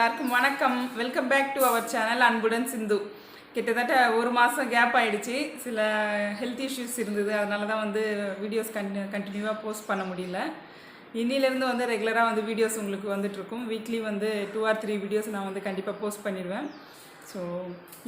எல்லாருக்கும் வணக்கம். Welcome back to our channel அன்புடன் சிந்து. கிட்டத்தட்ட ஒரு மாதம் கேப் ஆகிடுச்சு. சில ஹெல்த் இஷ்யூஸ் இருந்தது, அதனால தான் வந்து வீடியோஸ் கண்டினியூவாக போஸ்ட் பண்ண முடியல. இன்னிலேருந்து வந்து ரெகுலராக வந்து வீடியோஸ் உங்களுக்கு வந்துட்டுருக்கும். வீக்லி வந்து 2 or 3 வீடியோஸ் நான் வந்து கண்டிப்பாக போஸ்ட் பண்ணிடுவேன். ஸோ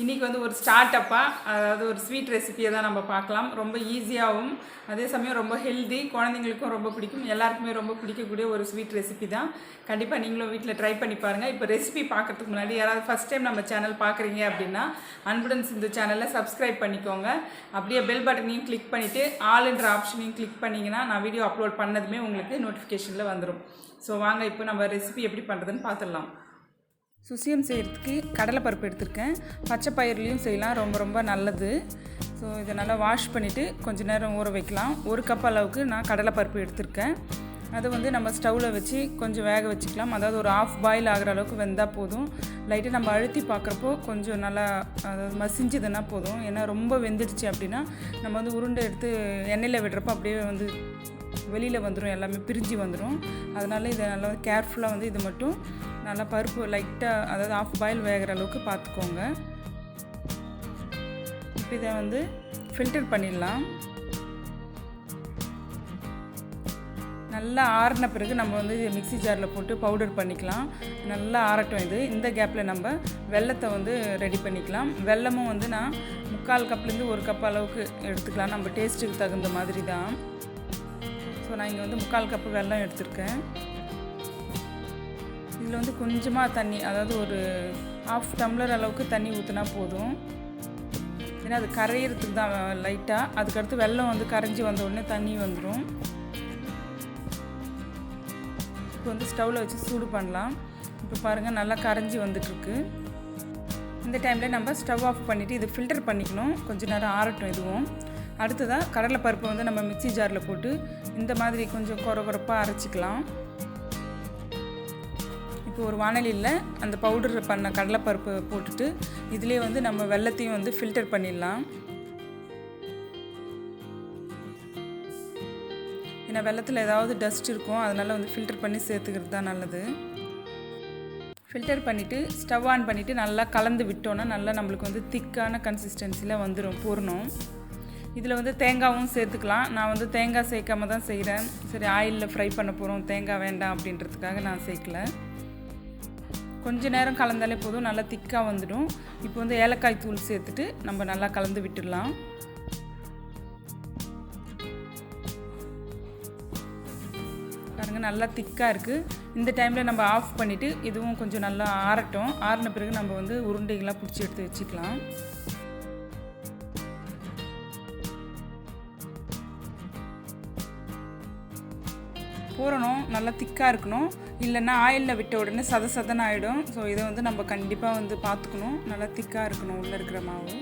இன்றைக்கி வந்து ஒரு ஸ்டார்ட் அப்பாக, அதாவது ஒரு ஸ்வீட் ரெசிபியை தான் நம்ம பார்க்கலாம். ரொம்ப ஈஸியாகவும் அதே சமயம் ரொம்ப ஹெல்தி, குழந்தைங்களுக்கும் ரொம்ப பிடிக்கும், எல்லாருக்குமே ரொம்ப பிடிக்கக்கூடிய ஒரு ஸ்வீட் ரெசிபி தான். கண்டிப்பாக நீங்களும் வீட்டில் ட்ரை பண்ணி பாருங்கள். இப்போ ரெசிபி பார்க்குறதுக்கு முன்னாடி யாராவது ஃபஸ்ட் டைம் நம்ம சேனல் பார்க்குறீங்க அப்படின்னா அன்புடன் சிந்து சேனலில் சப்ஸ்கிரைப் பண்ணிக்கோங்க. அப்படியே பெல் பட்டனையும் கிளிக் பண்ணிவிட்டு ஆல்ன்ற ஆப்ஷனையும் கிளிக் பண்ணிங்கன்னா நான் வீடியோ அப்லோட் பண்ணதுமே உங்களுக்கு நோட்டிஃபிகேஷனில் வந்துடும். ஸோ வாங்க இப்போ நம்ம ரெசிபி எப்படி பண்ணுறதுன்னு பார்த்துடலாம். சுசியம் செய்கிறதுக்கு கடலைப்பருப்பு எடுத்திருக்கேன். பச்சை பயிர்லேயும் செய்யலாம், ரொம்ப ரொம்ப நல்லது. ஸோ இதை நல்லா வாஷ் பண்ணிவிட்டு கொஞ்சம் நேரம் ஊற வைக்கலாம். 1 கப் அளவுக்கு நான் கடலைப்பருப்பு எடுத்திருக்கேன். அதை வந்து நம்ம ஸ்டவ்வில் வச்சு கொஞ்சம் வேக வச்சுக்கலாம். அதாவது ஒரு ஆஃப் பாயில் ஆகிற அளவுக்கு வெந்தால் போதும். லைட்டாக நம்ம அழுத்தி பார்க்குறப்போ கொஞ்சம் நல்லா அதாவது மசிஞ்சதுன்னா போதும். ஏன்னா ரொம்ப வெந்துடுச்சு அப்படின்னா நம்ம வந்து உருண்டை எடுத்து எண்ணெயில் விடுறப்போ அப்படியே வந்து வெளியில் வந்துடும், எல்லாமே பிரிஞ்சு வந்துடும். அதனால் இதை நல்லா கேர்ஃபுல்லாக வந்து இது மட்டும் நல்லா பருப்பு லைட்டாக, அதாவது ஆஃப் பாயில் வேகிற அளவுக்கு பார்த்துக்கோங்க. இப்போ இதை வந்து ஃபில்டர் பண்ணிடலாம். நல்லா ஆறின பிறகு நம்ம வந்து இதை மிக்ஸி ஜாரில் போட்டு பவுடர் பண்ணிக்கலாம். நல்லா ஆறட்டும். இந்த கேப்பில் நம்ம வெல்லத்தை வந்து ரெடி பண்ணிக்கலாம். வெல்லமும் வந்து நான் 3/4 கப்லேருந்து 1 கப் அளவுக்கு எடுத்துக்கலாம். நம்ம டேஸ்ட்டுக்கு தகுந்த மாதிரி தான். ஸோ நான் இங்கே வந்து 3/4 கப்பு வெல்லம் எடுத்திருக்கேன். இதில் வந்து கொஞ்சமாக தண்ணி, அதாவது ஒரு 1/2 டம்ளர் அளவுக்கு தண்ணி ஊற்றினா போதும். ஏன்னா அது கரையிறதுக்கு தான் லைட்டாக. அதுக்கடுத்து வெல்லம் வந்து கரைஞ்சி வந்த உடனே தண்ணி வந்துடும். இப்போ வந்து ஸ்டவ்வில் வச்சு சூடு பண்ணலாம். இப்போ பாருங்கள் நல்லா கரைஞ்சி வந்துட்டுருக்கு. இந்த டைமில் நம்ம ஸ்டவ் ஆஃப் பண்ணிவிட்டு இது ஃபில்டர் பண்ணிக்கணும். கொஞ்சம் நேரம் ஆறட்டும். இதுவும் அடுத்ததாக கடலைப்பருப்பை வந்து நம்ம மிக்ஸி ஜாரில் போட்டு இந்த மாதிரி கொஞ்சம் கொரகொரப்பாக அரைச்சிக்கலாம். இப்போ ஒரு வாணலியில் அந்த பவுடர் பண்ண கடலைப்பருப்பு போட்டுட்டு இதிலே வந்து நம்ம வெல்லத்தையும் வந்து ஃபில்டர் பண்ணிடலாம். ஏன்னா வெல்லத்தில் ஏதாவது டஸ்ட் இருக்கும், அதனால் வந்து ஃபில்டர் பண்ணி சேர்த்துக்கிறது தான் நல்லது. ஃபில்டர் பண்ணிவிட்டு ஸ்டவ் ஆன் பண்ணிவிட்டு நல்லா கலந்து விட்டோன்னா நல்லா நம்மளுக்கு வந்து திக்கான கன்சிஸ்டன்சியில் வந்துடும் பூர்ணம். இதில் வந்து தேங்காயும் சேர்த்துக்கலாம். நான் வந்து தேங்காய் சேர்க்காம தான் செய்கிறேன். சரி, ஆயிலில் ஃப்ரை பண்ண போகிறோம், தேங்காய் வேண்டாம் அப்படின்றதுக்காக நான் சேர்க்கல. கொஞ்சம் நேரம் கலந்தாலே போதும், நல்லா திக்காக வந்துடும். இப்போ வந்து ஏலக்காய் தூள் சேர்த்துட்டு நம்ம நல்லா கலந்து விட்டுடலாம். பாருங்கள் நல்லா திக்காக இருக்குது. இந்த டைமில் நம்ம ஆஃப் பண்ணிவிட்டு இதுவும் கொஞ்சம் நல்லா ஆறட்டும். ஆறின பிறகு நம்ம வந்து உருண்டைகளாக பிடிச்சி எடுத்து வச்சுக்கலாம். பூரணம் நல்லா திக்காக இருக்கணும், இல்லைன்னா ஆயிலில் விட்ட உடனே சதன்னு ஆகிடும். ஸோ இதை வந்து நம்ம கண்டிப்பாக வந்து பார்த்துக்கணும். நல்லா திக்காக இருக்கணும் உள்ளே இருக்கிற மாவு.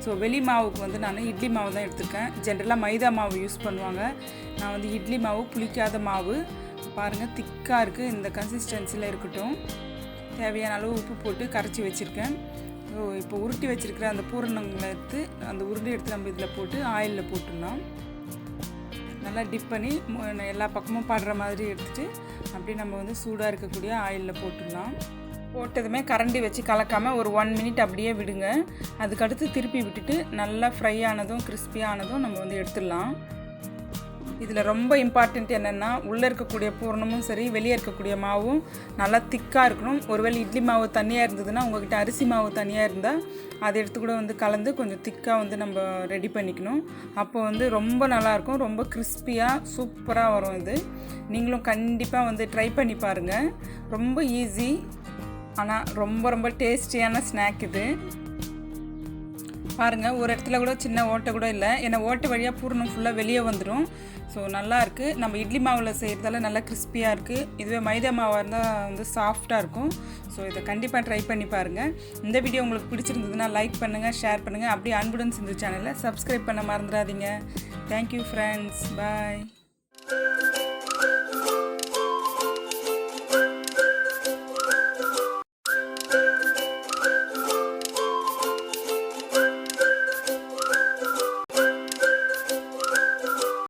ஸோ வெளி மாவுக்கு வந்து நான் இட்லி மாவு தான் எடுத்துருக்கேன். ஜென்ரலாக மைதா மாவு யூஸ் பண்ணுவாங்க. நான் வந்து இட்லி மாவு, புளிக்காத மாவு. பாருங்கள் திக்காக இருக்குது. இந்த கன்சிஸ்டன்சியில் இருக்கட்டும். தேவையான அளவு உப்பு போட்டு கரைச்சி வச்சுருக்கேன். ஸோ இப்போ உருட்டி வச்சுருக்கிற அந்த பூரணங்களை எடுத்து அந்த உருண்டை எடுத்து நம்ம இதில் போட்டு ஆயிலில் போட்டுடலாம். நல்லா டிப் பண்ணி எல்லா பக்கமும் படுற மாதிரி எடுத்துகிட்டு அப்படியே நம்ம வந்து சூடாக இருக்கக்கூடிய ஆயிலில் போட்டுடலாம். போட்டதுமே கரண்டி வச்சு கலக்காமல் ஒரு 1 மினிட் அப்படியே விடுங்க. அதுக்கடுத்து திருப்பி விட்டுட்டு நல்லா ஃப்ரை ஆனதும் கிறிஸ்பியானதும் நம்ம வந்து எடுத்துடலாம். இதில் ரொம்ப இம்பார்ட்டண்ட் என்னென்னா, உள்ளே இருக்கக்கூடிய பூரணமும் சரி, வெளியே இருக்கக்கூடிய மாவும் நல்லா திக்காக இருக்கணும். ஒருவேளை இட்லி மாவு தனியாக இருந்ததுன்னா, உங்கள்கிட்ட அரிசி மாவு தனியாக இருந்தால் அதை எடுத்து கூட வந்து கலந்து கொஞ்சம் திக்காக வந்து நம்ம ரெடி பண்ணிக்கணும். அப்போ வந்து ரொம்ப நல்லாயிருக்கும், ரொம்ப கிறிஸ்பியாக சூப்பராக வரும். இது நீங்களும் கண்டிப்பாக வந்து ட்ரை பண்ணி பாருங்கள். ரொம்ப ஈஸி, ஆனால் ரொம்ப ரொம்ப டேஸ்டியான ஸ்நாக் இது. பாருங்கள், ஒரு இடத்துல கூட சின்ன ஓட்டை கூட இல்லை. ஏன்னா ஓட்டை வழியாக பூரணம் ஃபுல்லாக வெளியே வந்துடும். ஸோ நல்லாயிருக்கு. நம்ம இட்லி மாவில் செய்கிறதால நல்லா கிறிஸ்பியாக இருக்குது. இதுவே மைதா மாவாக இருந்தால் வந்து சாஃப்டாக இருக்கும். ஸோ இதை கண்டிப்பாக ட்ரை பண்ணி பாருங்கள். இந்த வீடியோ உங்களுக்கு பிடிச்சிருந்ததுன்னா லைக் பண்ணுங்கள், ஷேர் பண்ணுங்கள். அப்படியே அன்புடன் சிந்து சேனலை சப்ஸ்கிரைப் பண்ண மறந்துடாதீங்க. தேங்க்யூ ஃப்ரெண்ட்ஸ், பாய்.